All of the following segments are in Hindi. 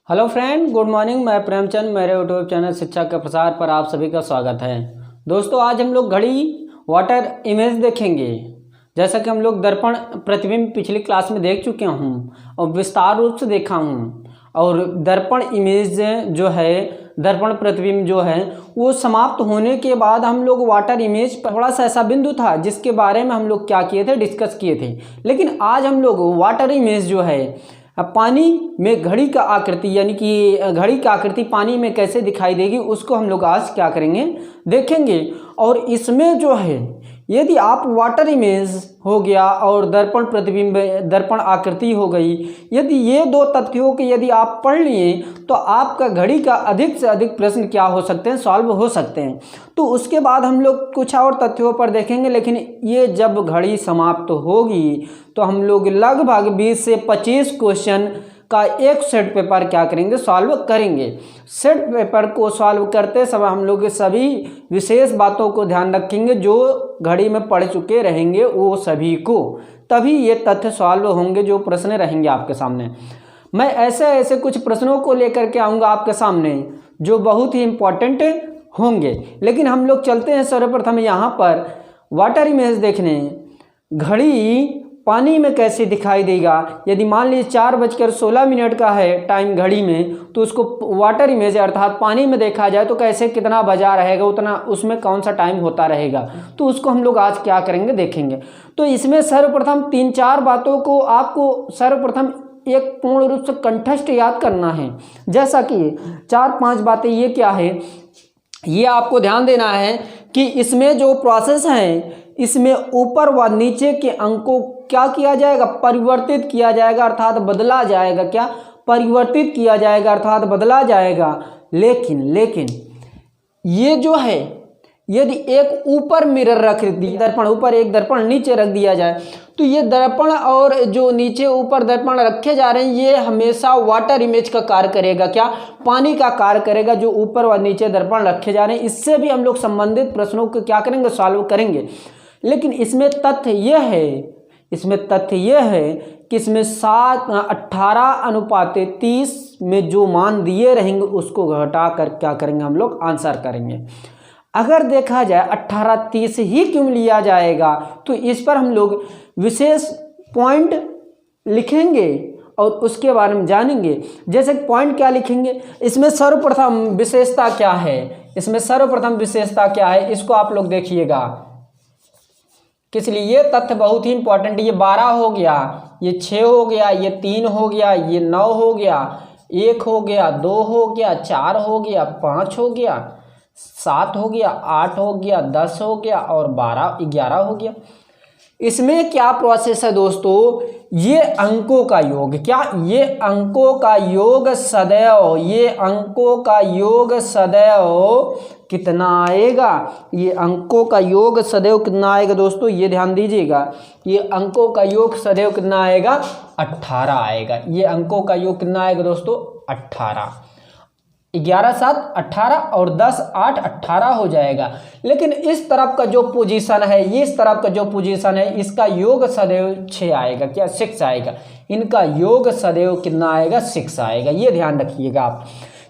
Hello friend, good morning. मैं प्रेमचंद, मेरे यूट्यूब चैनल शिक्षा के प्रसार पर आप सभी का स्वागत है। दोस्तों, आज हम लोग घड़ी वाटर इमेज देखेंगे। जैसा कि हम लोग दर्पण प्रतिबिंब पिछली क्लास में देख चुके हूँ और विस्तार रूप से देखा हूँ। और दर्पण इमेज जो है, दर्पण प्रतिबिंब जो है, वो समाप्त होने के बाद हम लोग वाटर इमेज पर थोड़ा सा ऐसा बिंदु था जिसके बारे में हम लोग क्या किए थे, डिस्कस किए थे। लेकिन आज हम लोग वाटर इमेज जो है, अब पानी में घड़ी का आकृति, यानी कि घड़ी की आकृति पानी में कैसे दिखाई देगी, उसको हम लोग आज क्या करेंगे, देखेंगे। और इसमें जो है, यदि आप वाटर इमेज हो गया और दर्पण प्रतिबिंब, दर्पण आकृति हो गई, यदि ये दो तथ्यों के यदि आप पढ़ लिए तो आपका घड़ी का अधिक से अधिक प्रश्न क्या हो सकते हैं, सॉल्व हो सकते हैं। तो उसके बाद हम लोग कुछ और तथ्यों पर देखेंगे। लेकिन ये जब घड़ी समाप्त होगी तो हम लोग लगभग 20 से 25 क्वेश्चन का एक सेट पेपर क्या करेंगे, सॉल्व करेंगे। सेट पेपर को सॉल्व करते समय हम लोग सभी विशेष बातों को ध्यान रखेंगे जो घड़ी में पढ़ चुके रहेंगे वो सभी को, तभी ये तथ्य सॉल्व होंगे जो प्रश्न रहेंगे आपके सामने। मैं ऐसे कुछ प्रश्नों को लेकर के आऊँगा आपके सामने जो बहुत ही इम्पोर्टेंट होंगे। लेकिन हम लोग चलते हैं सर्वप्रथम यहाँ पर वाटर इमेज देखने। घड़ी पानी में कैसे दिखाई देगा, यदि मान लीजिए 4:16 का है टाइम घड़ी में, तो उसको वाटर इमेज अर्थात पानी में देखा जाए तो कैसे, कितना बजा रहेगा, उतना उसमें कौन सा टाइम होता रहेगा, तो उसको हम लोग आज क्या करेंगे, देखेंगे। तो इसमें सर्वप्रथम 3-4 बातों को आपको सर्वप्रथम एक पूर्ण रूप से कंठस्थ याद करना है। जैसा कि 4-5 बातें ये क्या है, ये आपको ध्यान देना है कि इसमें जो प्रोसेस है, इसमें ऊपर व नीचे के अंक को क्या किया जाएगा, परिवर्तित किया जाएगा अर्थात बदला जाएगा। क्या परिवर्तित किया जाएगा अर्थात बदला जाएगा। लेकिन ये जो है, यदि एक ऊपर मिरर रख दी, दर्पण ऊपर एक दर्पण नीचे रख दिया जाए, तो ये दर्पण और जो नीचे ऊपर दर्पण रखे जा रहे हैं, ये हमेशा वाटर इमेज का कार्य करेगा। क्या पानी का कार्य करेगा, जो ऊपर व नीचे दर्पण रखे जा रहे हैं। इससे भी हम लोग संबंधित प्रश्नों को क्या करेंगे, सॉल्व करेंगे। लेकिन इसमें तथ्य यह है कि इसमें 18:30 में जो मान दिए रहेंगे उसको घटा कर क्या करेंगे, हम लोग आंसर करेंगे। अगर देखा जाए 18:30 ही क्यों लिया जाएगा, तो इस पर हम लोग विशेष पॉइंट लिखेंगे और उसके बारे में जानेंगे। जैसे पॉइंट क्या लिखेंगे, इसमें सर्वप्रथम विशेषता क्या है, इसको आप लोग देखिएगा। किस लिए ये तथ्य बहुत ही इंपॉर्टेंट। ये 12 हो गया, ये 6 हो गया, ये 3 हो गया, ये 9 हो गया, 1 हो गया, 2 हो गया, 4 हो गया, 5 हो गया, 7 हो गया, 8 हो गया, 10 हो गया और 11 हो गया। इसमें क्या प्रोसेस है दोस्तों, ये अंकों का योग, क्या ये अंकों का योग सदैव कितना आएगा, ये अंकों का योग सदैव कितना आएगा दोस्तों, ये ध्यान दीजिएगा। ये अंकों का योग सदैव कितना आएगा, 18 आएगा। ये अंकों का योग कितना आएगा दोस्तों, 18। 11 7 18 और 10 8 18 हो जाएगा। लेकिन इस तरफ का जो पोजीशन है, इसका योग सदैव 6 आएगा। क्या 6 आएगा, इनका योग सदैव कितना आएगा, 6 आएगा। ये ध्यान रखिएगा आप।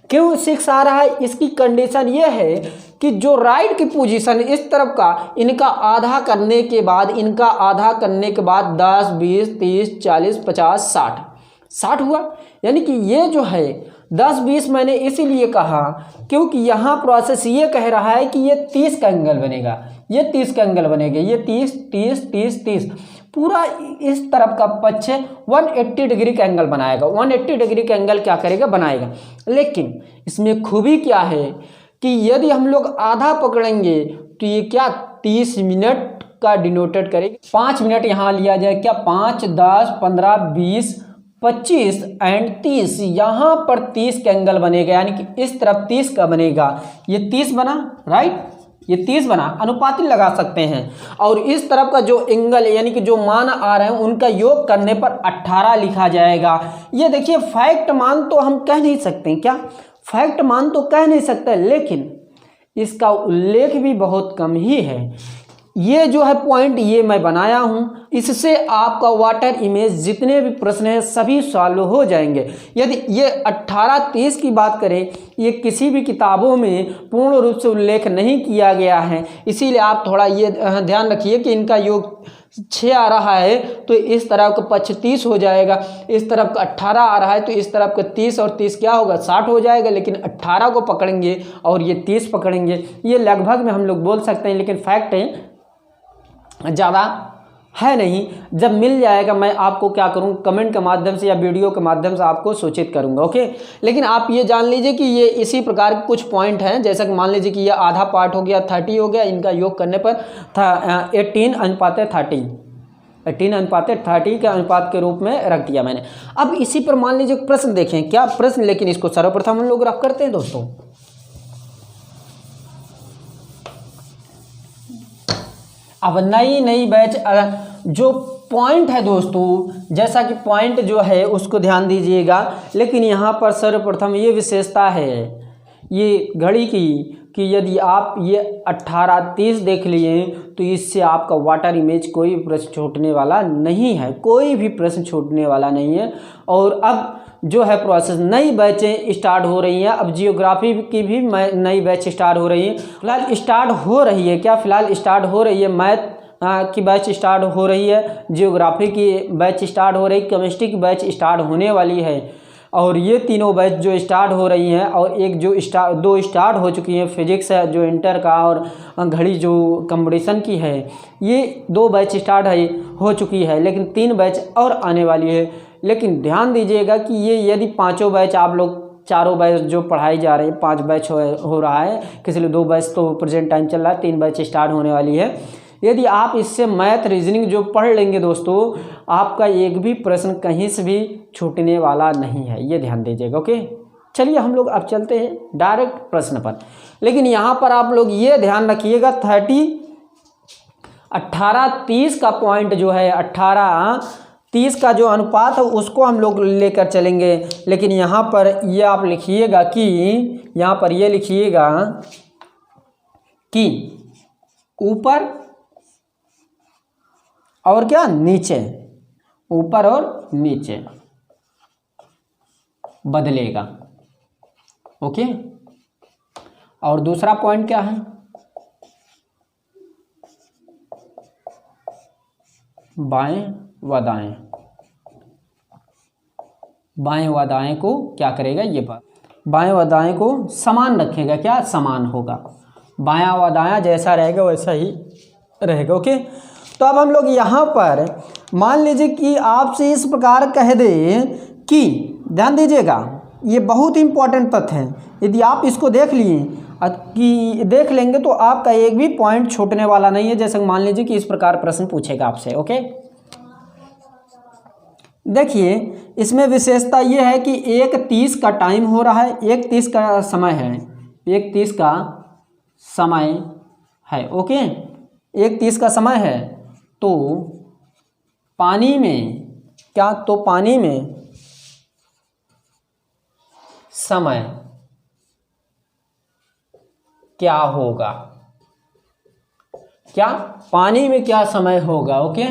क्यों 6 आ रहा है, इसकी कंडीशन ये है कि जो राइट की पोजीशन इस तरफ का, इनका आधा करने के बाद 10 20 30 40 50 60 हुआ। यानी कि ये जो है 10-20 मैंने इसीलिए कहा क्योंकि यहाँ प्रोसेस ये कह रहा है कि ये 30 का एंगल बनेगा, ये 30 30 पूरा इस तरफ का पक्ष 180 डिग्री का एंगल बनाएगा। 180 डिग्री का एंगल क्या करेगा, बनाएगा। लेकिन इसमें खूबी क्या है कि यदि हम लोग आधा पकड़ेंगे तो ये क्या 30 मिनट का डिनोटेड करेगा। 5 मिनट यहाँ लिया जाए, क्या 5 10 15 20 25 एंड 30, यहाँ पर 30 का एंगल बनेगा। यानी कि इस तरफ 30 का बनेगा, ये 30 बना, राइट, ये 30 बना, अनुपाती लगा सकते हैं। और इस तरफ का जो एंगल यानी कि जो मान आ रहे हैं उनका योग करने पर 18 लिखा जाएगा। ये देखिए फैक्ट मान तो हम कह नहीं सकते, क्या फैक्ट मान तो कह नहीं सकते, लेकिन इसका उल्लेख भी बहुत कम ही है। ये जो है पॉइंट ये मैं बनाया हूँ, इससे आपका वाटर इमेज जितने भी प्रश्न हैं सभी सॉल्व हो जाएंगे। यदि ये 18-30 की बात करें, ये किसी भी किताबों में पूर्ण रूप से उल्लेख नहीं किया गया है, इसीलिए आप थोड़ा ये ध्यान रखिए कि इनका योग 6 आ रहा है तो इस तरफ का 35 हो जाएगा, इस तरफ का 18 आ रहा है तो इस तरफ का 30 और 30 क्या होगा 60 हो जाएगा। लेकिन 18 को पकड़ेंगे और ये 30 पकड़ेंगे, ये लगभग में हम लोग बोल सकते हैं, लेकिन फैक्ट है ज़्यादा है नहीं। जब मिल जाएगा मैं आपको क्या करूँ, कमेंट के माध्यम से या वीडियो के माध्यम से आपको सूचित करूँगा, ओके। लेकिन आप ये जान लीजिए कि ये इसी प्रकार के कुछ पॉइंट हैं, जैसा कि मान लीजिए कि ये आधा पार्ट हो गया 30 हो गया, इनका योग करने पर 18:30 18:30 के अनुपात के रूप में रख दिया मैंने। अब इसी पर मान लीजिए प्रश्न देखें, क्या प्रश्न, लेकिन इसको सर्वप्रथम हम लोग रफ करते हैं दोस्तों। अब नई बैच जो पॉइंट है दोस्तों, जैसा कि पॉइंट जो है उसको ध्यान दीजिएगा, लेकिन यहाँ पर सर्वप्रथम ये विशेषता है ये घड़ी की कि यदि आप ये 18:30 देख लिए तो इससे आपका वाटर इमेज कोई प्रश्न छूटने वाला नहीं है, कोई भी प्रश्न छूटने वाला नहीं है। और अब जो है प्रोसेस नई बैचें स्टार्ट हो रही हैं, अब जियोग्राफी की भी नई बैच स्टार्ट हो रही है, फिलहाल स्टार्ट हो रही है, क्या फिलहाल स्टार्ट हो रही है, मैथ की बैच स्टार्ट हो रही है, जियोग्राफी की बैच स्टार्ट हो रही है, केमिस्ट्री की बैच स्टार्ट होने वाली है। और ये तीनों बैच जो स्टार्ट हो रही हैं, और एक जो दो स्टार्ट हो चुकी हैं, फिजिक्स है जो इंटर का और घड़ी जो कंपटीशन की है, ये 2 बैच स्टार्ट हो चुकी है, लेकिन 3 बैच और आने वाली है। लेकिन ध्यान दीजिएगा कि ये यदि 5 बैच आप लोग 4 बैच जो पढ़ाई जा रही है, 5 बैच हो रहा है, किसी लिए 2 बैच तो प्रेजेंट टाइम चल रहा है, 3 बैच स्टार्ट होने वाली है। यदि आप इससे मैथ रीजनिंग जो पढ़ लेंगे दोस्तों, आपका एक भी प्रश्न कहीं से भी छूटने वाला नहीं है, ये ध्यान दीजिएगा, ओके। चलिए हम लोग अब चलते हैं डायरेक्ट प्रश्न पर, लेकिन यहाँ पर आप लोग ये ध्यान रखिएगा 18:30 का पॉइंट जो है 18:30 का जो अनुपात है उसको हम लोग लेकर चलेंगे। लेकिन यहाँ पर ये आप लिखिएगा कि यहाँ पर ये लिखिएगा कि ऊपर और क्या नीचे, ऊपर और नीचे बदलेगा, ओके। और दूसरा पॉइंट क्या है, बाएं व दाएं, बाएं व दाएं को क्या करेगा, ये बात बाएं व दाएं को समान रखेगा, क्या समान होगा, बायां व दायां जैसा रहेगा वैसा ही रहेगा, ओके। तो अब हम लोग यहाँ पर मान लीजिए कि आपसे इस प्रकार कह दे कि ध्यान दीजिएगा, ये बहुत इंपॉर्टेंट तथ्य है, यदि आप इसको देख लिए कि देख लेंगे तो आपका एक भी पॉइंट छूटने वाला नहीं है। जैसे मान लीजिए कि इस प्रकार प्रश्न पूछेगा आपसे, ओके। देखिए इसमें विशेषता ये है कि 1:30 का टाइम हो रहा है, 1:30 का समय है, 1:30 का समय है, ओके, 1:30 का समय है। तो पानी में क्या, तो पानी में समय क्या होगा, क्या पानी में क्या समय होगा, ओके।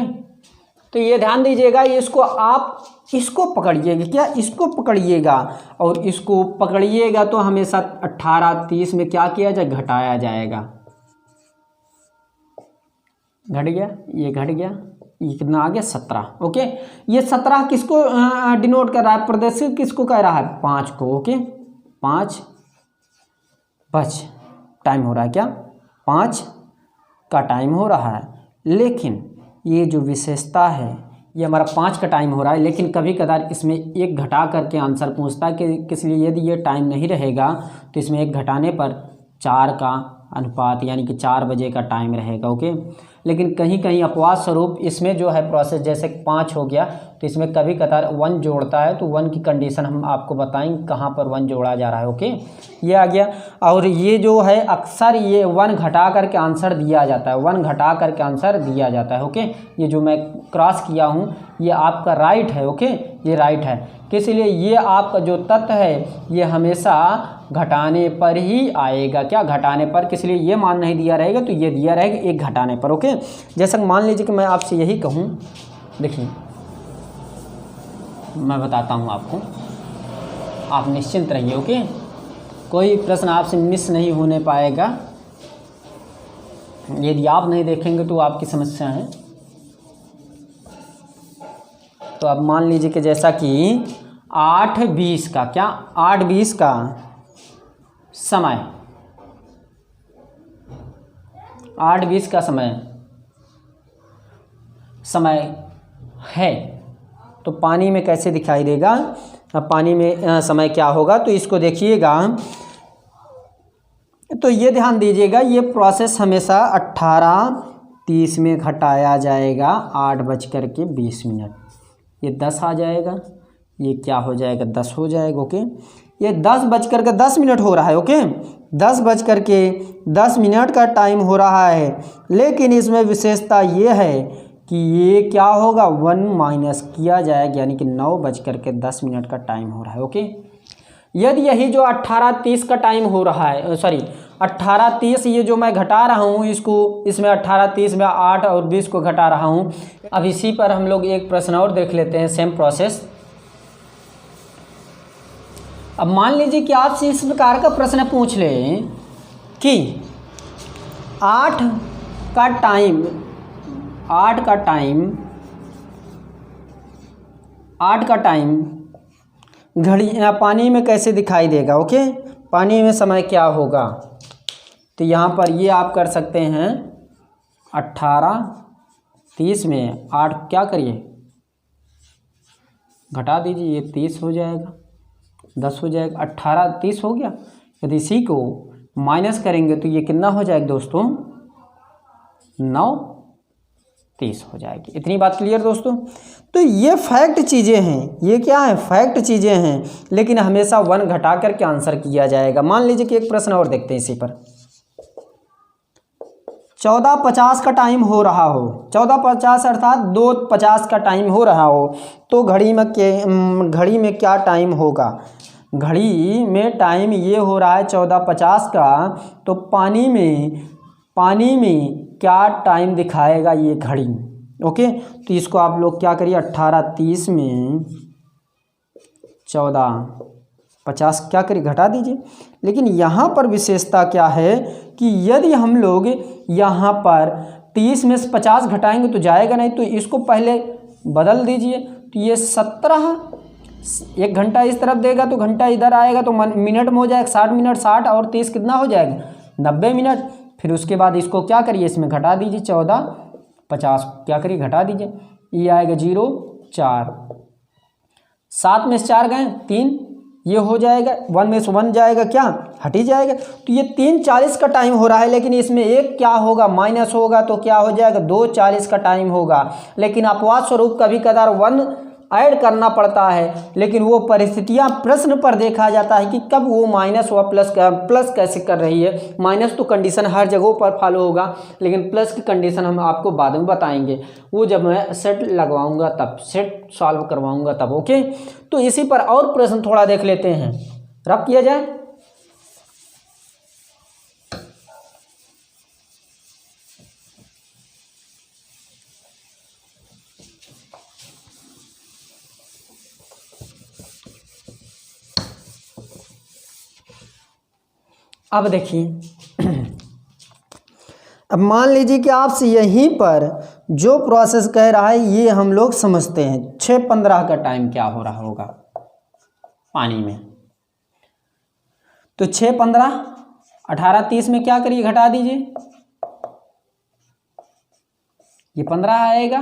तो ये ध्यान दीजिएगा, इसको आप इसको पकड़िएगा, क्या इसको पकड़िएगा और इसको पकड़िएगा तो हमेशा 18:30 में क्या किया जाए, घटाया जाएगा, घट गया, ये घट गया, ये कितना आ गया 17, ओके। ये 17 किसको डिनोट कर रहा है, प्रदर्शित किसको कह रहा है, 5 को, ओके। 5 बज टाइम हो रहा है, क्या 5 का टाइम हो रहा है। लेकिन ये जो विशेषता है ये हमारा 5 का टाइम हो रहा है, लेकिन कभी कदार इसमें 1 घटा करके आंसर पूछता है कि किस लिए, यदि ये टाइम नहीं रहेगा तो इसमें 1 घटाने पर 4 का अनुपात यानी कि 4 बजे का टाइम रहेगा, ओके। लेकिन कहीं कहीं अपवाद स्वरूप इसमें जो है प्रोसेस जैसे 5 हो गया तो इसमें कभी कतार 1 जोड़ता है, तो 1 की कंडीशन हम आपको बताएंगे कहाँ पर 1 जोड़ा जा रहा है, ओके। ये आ गया। और ये जो है अक्सर ये 1 घटा करके आंसर दिया जाता है, 1 घटा करके आंसर दिया जाता है, ओके। ये जो मैं क्रॉस किया हूँ ये आपका राइट है, ओके, ये राइट है। किस लिए? ये आपका जो तत्व है ये हमेशा घटाने पर ही आएगा। क्या? घटाने पर। किस लिए? ये मान नहीं दिया रहेगा तो ये दिया रहेगा एक घटाने पर। ओके, जैसा मान लीजिए कि मैं आपसे यही कहूँ, देखिए मैं बताता हूँ आपको, आप निश्चिंत रहिए। ओके, कोई प्रश्न आपसे मिस नहीं होने पाएगा। यदि आप नहीं देखेंगे तो आपकी समस्या है। तो अब मान लीजिए कि जैसा कि 8:20 का, क्या 8:20 का समय, 8:20 का समय है, तो पानी में कैसे दिखाई देगा? अब पानी में समय क्या होगा, तो इसको देखिएगा। तो ये ध्यान दीजिएगा, ये प्रोसेस हमेशा 18:30 में घटाया जाएगा 8:20। ये 10 आ जाएगा, ये क्या हो जाएगा? 10 हो जाएगा। ओके, ये 10:10 हो रहा है। ओके, 10:10 का टाइम हो रहा है, लेकिन इसमें विशेषता ये है कि ये क्या होगा? 1 माइनस किया जाएगा, यानी कि 9:10 का टाइम हो रहा है। ओके, यदि यही जो 18:30 का टाइम हो रहा है, सॉरी 18:30, ये जो मैं घटा रहा हूँ इसको, इसमें 18:30 में 8 और 20 को घटा रहा हूँ। अब इसी पर हम लोग एक प्रश्न और देख लेते हैं, सेम प्रोसेस। अब मान लीजिए कि आपसे इस प्रकार का प्रश्न पूछ लें कि 8 का टाइम घड़ी पानी में कैसे दिखाई देगा? ओके, पानी में समय क्या होगा? तो यहाँ पर ये आप कर सकते हैं 18:30 में 8 क्या करिए? घटा दीजिए, ये 30 हो जाएगा, 10 हो जाएगा, 18:30 हो गया। यदि इसी को माइनस करेंगे तो ये कितना हो जाएगा दोस्तों? 9:30 हो जाएगी। इतनी बात क्लियर दोस्तों? तो ये फैक्ट चीज़ें हैं, ये क्या है? फैक्ट चीज़ें हैं, लेकिन हमेशा 1 घटा करके आंसर किया जाएगा। मान लीजिए कि एक प्रश्न और देखते हैं इसी पर। 14:50 का टाइम हो रहा हो, 14:50 अर्थात 2:50 का टाइम हो रहा हो, तो घड़ी में क्या टाइम होगा? घड़ी में टाइम ये हो रहा है 14:50 का, तो पानी में क्या टाइम दिखाएगा ये घड़ी? ओके, तो इसको आप लोग क्या करिए, 18:30 में 14:50 क्या करिए? घटा दीजिए। लेकिन यहाँ पर विशेषता क्या है कि यदि हम लोग यहाँ पर 30 में से 50 घटाएंगे तो जाएगा नहीं, तो इसको पहले बदल दीजिए। तो ये 17, 1 घंटा इस तरफ देगा तो घंटा इधर आएगा, तो मिनट में हो जाएगा 60 मिनट। 60 और 30 कितना हो जाएगा? 90 मिनट। फिर उसके बाद इसको क्या करिए? इसमें घटा दीजिए, 14:50 क्या करिए? घटा दीजिए, ये आएगा 0, 4, 7 में से 4 गए 3, ये हो जाएगा, 1 में से 1 जाएगा, क्या हट ही जाएगा। तो ये 3:40 का टाइम हो रहा है, लेकिन इसमें एक क्या होगा? माइनस होगा, तो क्या हो जाएगा? 2:40 का टाइम होगा। लेकिन अपवाद स्वरूप कभी कदार 1 ऐड करना पड़ता है, लेकिन वो परिस्थितियां प्रश्न पर देखा जाता है कि कब वो माइनस व प्लस कैसे कर रही है। माइनस तो कंडीशन हर जगहों पर फॉलो होगा, लेकिन प्लस की कंडीशन हम आपको बाद में बताएंगे, वो जब मैं सेट लगवाऊंगा तब, सेट सॉल्व करवाऊंगा तब। ओके, तो इसी पर और प्रश्न थोड़ा देख लेते हैं, रब किया जाए। अब देखिए, अब मान लीजिए कि आपसे यहीं पर जो प्रोसेस कह रहा है ये हम लोग समझते हैं। 6:15 का टाइम क्या हो रहा होगा पानी में? तो 6:15 18:30 में क्या करिए? घटा दीजिए, ये 15 आएगा,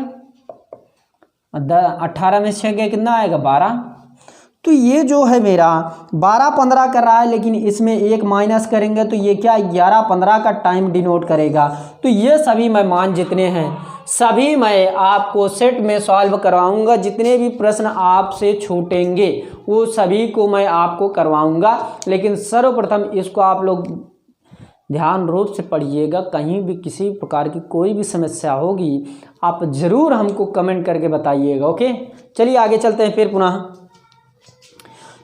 18 में 6 गए कितना आएगा? 12। तो ये जो है मेरा 12-15 कर रहा है, लेकिन इसमें एक माइनस करेंगे तो ये क्या 11-15 का टाइम डिनोट करेगा। तो ये सभी मैं मान जितने हैं सभी मैं आपको सेट में सॉल्व करवाऊंगा। जितने भी प्रश्न आपसे छूटेंगे वो सभी को मैं आपको करवाऊंगा, लेकिन सर्वप्रथम इसको आप लोग ध्यान रूप से पढ़िएगा। कहीं भी किसी प्रकार की कोई भी समस्या होगी आप ज़रूर हमको कमेंट करके बताइएगा। ओके, चलिए आगे चलते हैं फिर पुनः।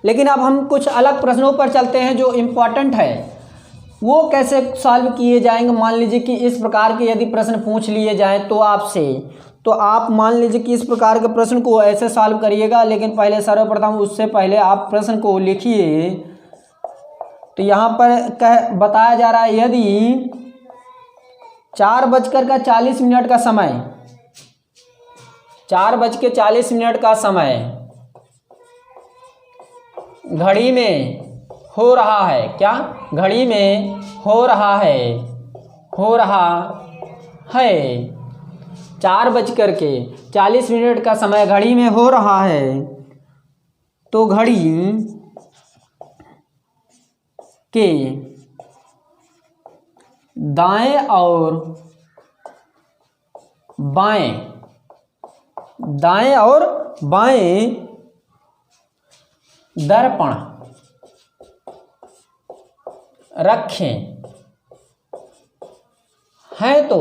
लेकिन अब हम कुछ अलग प्रश्नों पर चलते हैं जो इम्पोर्टेंट है, वो कैसे सॉल्व किए जाएंगे। मान लीजिए कि इस प्रकार के यदि प्रश्न पूछ लिए जाएं तो आपसे, तो आप मान लीजिए कि इस प्रकार के प्रश्न को ऐसे सॉल्व करिएगा। लेकिन पहले सर्वप्रथम उससे पहले आप प्रश्न को लिखिए। तो यहाँ पर बताया जा रहा है यदि 4:40 का समय, 4:40 का समय घड़ी में हो रहा है, क्या घड़ी में हो रहा है 4:40 का समय घड़ी में हो रहा है, तो घड़ी के दाएं और बाएं दर्पण रखें हैं, तो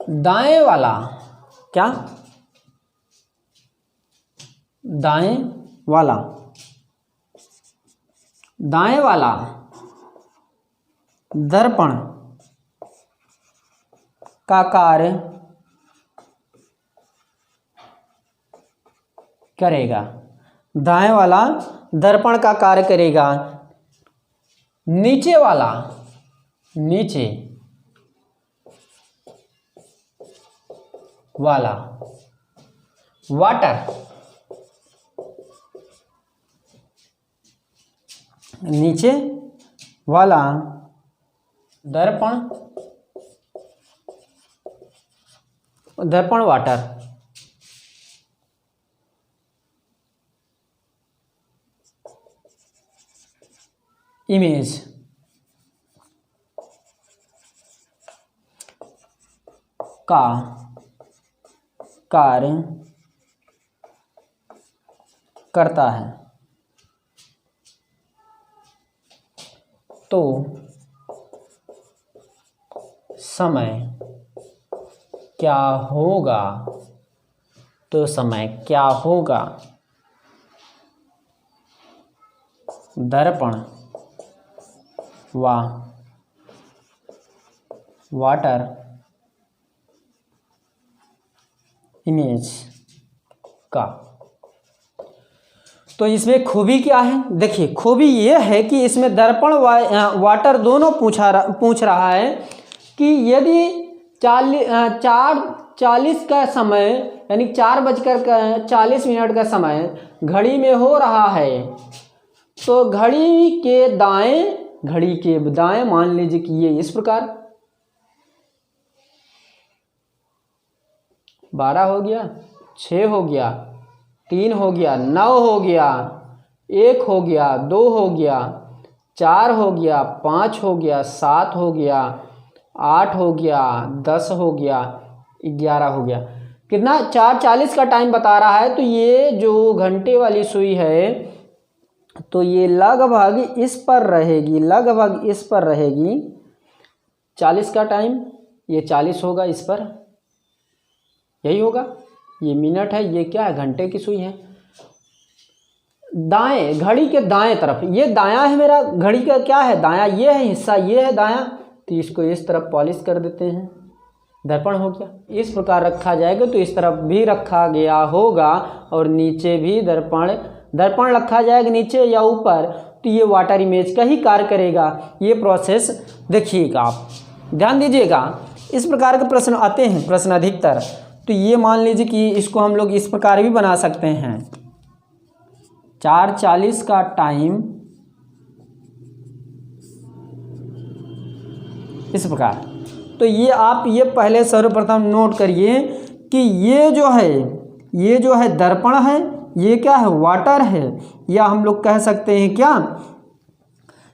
दाएं वाला, क्या दाएं वाला दर्पण का कार्य करेगा, दाएं वाला दर्पण का कार्य करेगा। नीचे वाला वाटर, नीचे वाला दर्पण वाटर इमेज का कार्य करता है, तो समय क्या होगा, दर्पण व वाटर इमेज का। तो इसमें खूबी क्या है, देखिए खूबी ये है कि इसमें दर्पण वाटर दोनों पूछ रहा है कि यदि 4:40 का समय यानी 4:40 का समय घड़ी में हो रहा है, तो घड़ी के दाएं मान लीजिए कि ये इस प्रकार 12 हो गया, 6 हो गया, 3 हो गया, 9 हो गया, 1 हो गया, 2 हो गया, 4 हो गया, 5 हो गया, 7 हो गया, 8 हो गया, 10 हो गया, 11 हो गया। कितना 4:40 का टाइम बता रहा है। तो ये जो घंटे वाली सुई है तो ये लगभग इस पर रहेगी, 40 का टाइम, ये 40 होगा इस पर, यही होगा। ये मिनट है, ये क्या है घंटे की सुई है। दाएं घड़ी के दाएं तरफ, ये दायां है मेरा घड़ी का, क्या है दायां, ये है हिस्सा, ये है दायां, तो इसको इस तरफ पॉलिश कर देते हैं, दर्पण हो गया। इस प्रकार रखा जाएगा तो इस तरफ भी रखा गया होगा और नीचे भी दर्पण रखा जाएगा, नीचे या ऊपर, तो ये वाटर इमेज का ही कार्य करेगा। ये प्रोसेस देखिएगा, आप ध्यान दीजिएगा। इस प्रकार के प्रश्न आते हैं, प्रश्न अधिकतर। तो ये मान लीजिए कि इसको हम लोग इस प्रकार भी बना सकते हैं, 4:40 का टाइम इस प्रकार। तो ये आप ये पहले सर्वप्रथम नोट करिए कि ये जो है दर्पण है, ये क्या है वाटर है, या हम लोग कह सकते हैं क्या,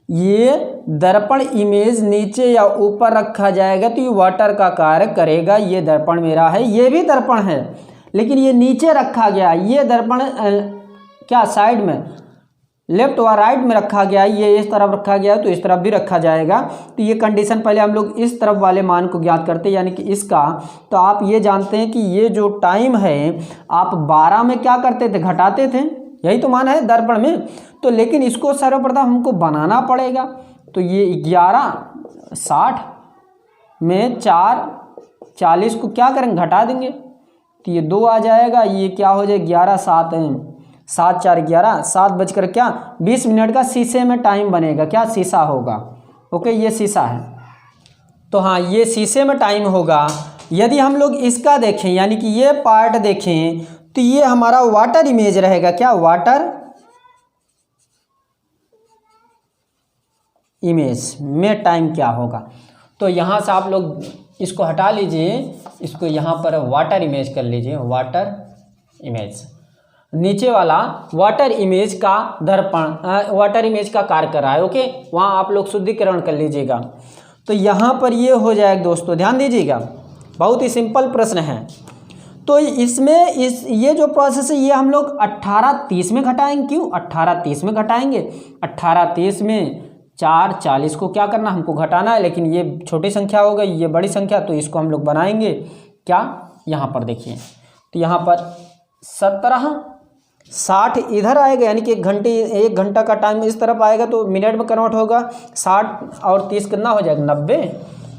ये दर्पण इमेज नीचे या ऊपर रखा जाएगा तो ये वाटर का कार्य करेगा। ये दर्पण मेरा है, ये भी दर्पण है, लेकिन ये नीचे रखा गया, ये दर्पण क्या साइड में, लेफ्ट व राइट में रखा गया है, ये इस तरफ रखा गया है तो इस तरफ भी रखा जाएगा। तो ये कंडीशन पहले हम लोग इस तरफ वाले मान को ज्ञात करते हैं, यानी कि इसका। तो आप ये जानते हैं कि ये जो टाइम है आप 12 में क्या करते थे, घटाते थे, यही तो मान है दर्पण में। तो लेकिन इसको सर्वप्रथम हमको बनाना पड़ेगा। तो ये 11:60 में 4:40 को क्या करेंगे, घटा देंगे तो ये 2 आ जाएगा। ये क्या हो जाए 7 4 11, 7 बजकर क्या 20 मिनट का शीशे में टाइम बनेगा, क्या शीशा होगा। ओके, ये शीशा है। तो हाँ, ये शीशे में टाइम होगा। यदि हम लोग इसका देखें, यानी कि ये पार्ट देखें, तो ये हमारा वाटर इमेज रहेगा, क्या वाटर इमेज में टाइम क्या होगा। तो यहाँ से आप लोग इसको हटा लीजिए, इसको यहाँ पर वाटर इमेज कर लीजिए, वाटर इमेज। नीचे वाला वाटर इमेज का दर्पण, वाटर इमेज का कार्य कर रहा है। ओके, वहाँ आप लोग शुद्धिकरण कर लीजिएगा। तो यहाँ पर ये हो जाएगा दोस्तों, ध्यान दीजिएगा, बहुत ही सिंपल प्रश्न है। तो इसमें ये जो प्रोसेस है ये हम लोग 18:30 में घटाएंगे। क्यों 18:30 में घटाएंगे, 18:30 में 4:40 को क्या करना, हमको घटाना है। लेकिन ये छोटी संख्या हो गई, ये बड़ी संख्या, तो इसको हम लोग बनाएंगे क्या, यहाँ पर देखिए। तो यहाँ पर 17:60 इधर आएगा, यानी कि 1 घंटा का टाइम इस तरफ आएगा तो मिनट में कन्वर्ट होगा। 60 और 30 कितना हो जाएगा,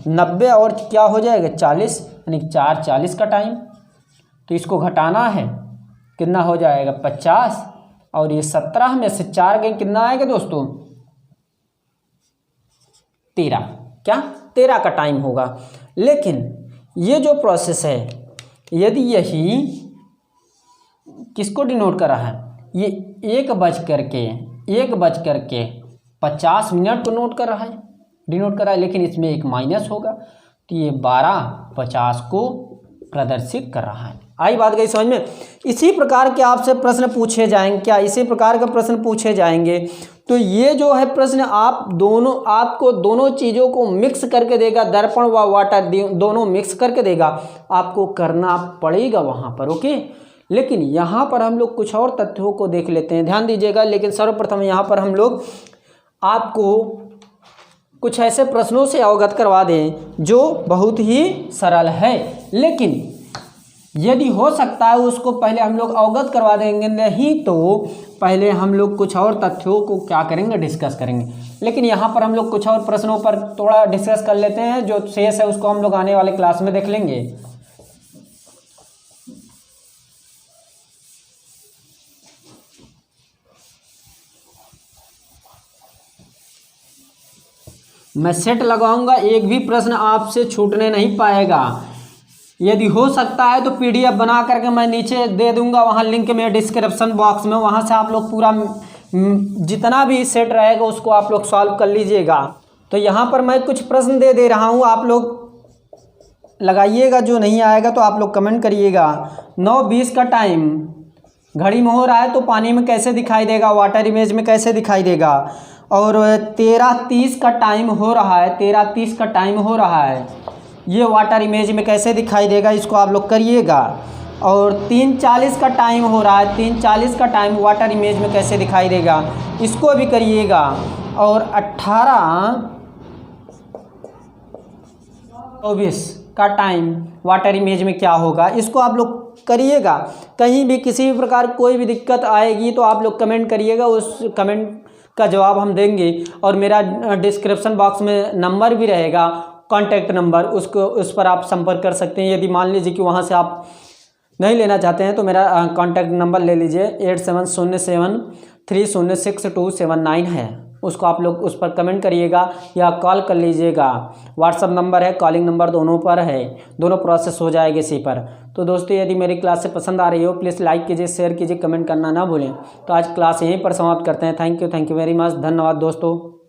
90 और क्या हो जाएगा 40, यानी 4:40 का टाइम। तो इसको घटाना है, कितना हो जाएगा 50, और ये 17 में से 4 गए कितना आएगा दोस्तों 13, क्या 13 का टाइम होगा। लेकिन ये जो प्रोसेस है, यदि यही किसको डिनोट कर रहा है, ये 1:50 को नोट कर रहा है, डिनोट कर रहा है। लेकिन इसमें एक माइनस होगा, तो ये 12:50 को प्रदर्शित कर रहा है। आई बात गई समझ में। इसी प्रकार के आपसे प्रश्न पूछे जाएंगे, क्या इसी प्रकार का प्रश्न पूछे जाएंगे। तो ये जो है प्रश्न आपको दोनों चीज़ों को मिक्स करके देगा, दर्पण व वाटर दोनों मिक्स करके देगा, आपको करना पड़ेगा वहाँ पर। ओके, लेकिन यहाँ पर हम लोग कुछ और तथ्यों को देख लेते हैं, ध्यान दीजिएगा। लेकिन सर्वप्रथम यहाँ पर हम लोग आपको कुछ ऐसे प्रश्नों से अवगत करवा दें जो बहुत ही सरल है, लेकिन यदि हो सकता है उसको पहले हम लोग अवगत करवा देंगे, नहीं तो पहले हम लोग कुछ और तथ्यों को क्या करेंगे, डिस्कस करेंगे। लेकिन यहाँ पर हम लोग कुछ और प्रश्नों पर थोड़ा डिस्कस कर लेते हैं, जो शेष है उसको हम लोग आने वाले क्लास में देख लेंगे। मैं सेट लगाऊंगा, एक भी प्रश्न आपसे छूटने नहीं पाएगा। यदि हो सकता है तो PDF बना करके मैं नीचे दे दूंगा, वहाँ लिंक में डिस्क्रिप्शन बॉक्स में, वहाँ से आप लोग पूरा जितना भी सेट रहेगा उसको आप लोग सॉल्व कर लीजिएगा। तो यहाँ पर मैं कुछ प्रश्न दे रहा हूँ, आप लोग लगाइएगा, जो नहीं आएगा तो आप लोग कमेंट करिएगा। 9:20 का टाइम घड़ी में हो रहा है तो पानी में कैसे दिखाई देगा, वाटर इमेज में कैसे दिखाई देगा। और 13:30 का टाइम हो रहा है, 13:30 का टाइम हो रहा है, ये वाटर इमेज में कैसे दिखाई देगा, इसको आप लोग करिएगा। और 3:40 का टाइम हो रहा है, 3:40 का टाइम वाटर इमेज में कैसे दिखाई देगा, इसको भी करिएगा। और 18:24 का टाइम वाटर इमेज में क्या होगा, इसको आप लोग करिएगा। कहीं भी किसी भी प्रकार कोई भी दिक्कत आएगी तो आप लोग कमेंट करिएगा, उस कमेंट का जवाब हम देंगे। और मेरा डिस्क्रिप्शन बॉक्स में नंबर भी रहेगा, कॉन्टैक्ट नंबर, उस पर आप संपर्क कर सकते हैं। यदि मान लीजिए कि वहाँ से आप नहीं लेना चाहते हैं तो मेरा कॉन्टैक्ट नंबर ले लीजिए, 8707306279 है, उसको आप लोग उस पर कमेंट करिएगा या कॉल कर लीजिएगा। व्हाट्सअप नंबर है, कॉलिंग नंबर दोनों पर है, दोनों प्रोसेस हो जाएगी इसी पर। तो दोस्तों यदि मेरी क्लास से पसंद आ रही हो प्लीज़ लाइक कीजिए, शेयर कीजिए, कमेंट करना ना भूलें। तो आज क्लास यहीं पर समाप्त करते हैं। थैंक यू वेरी मच, धन्यवाद दोस्तों।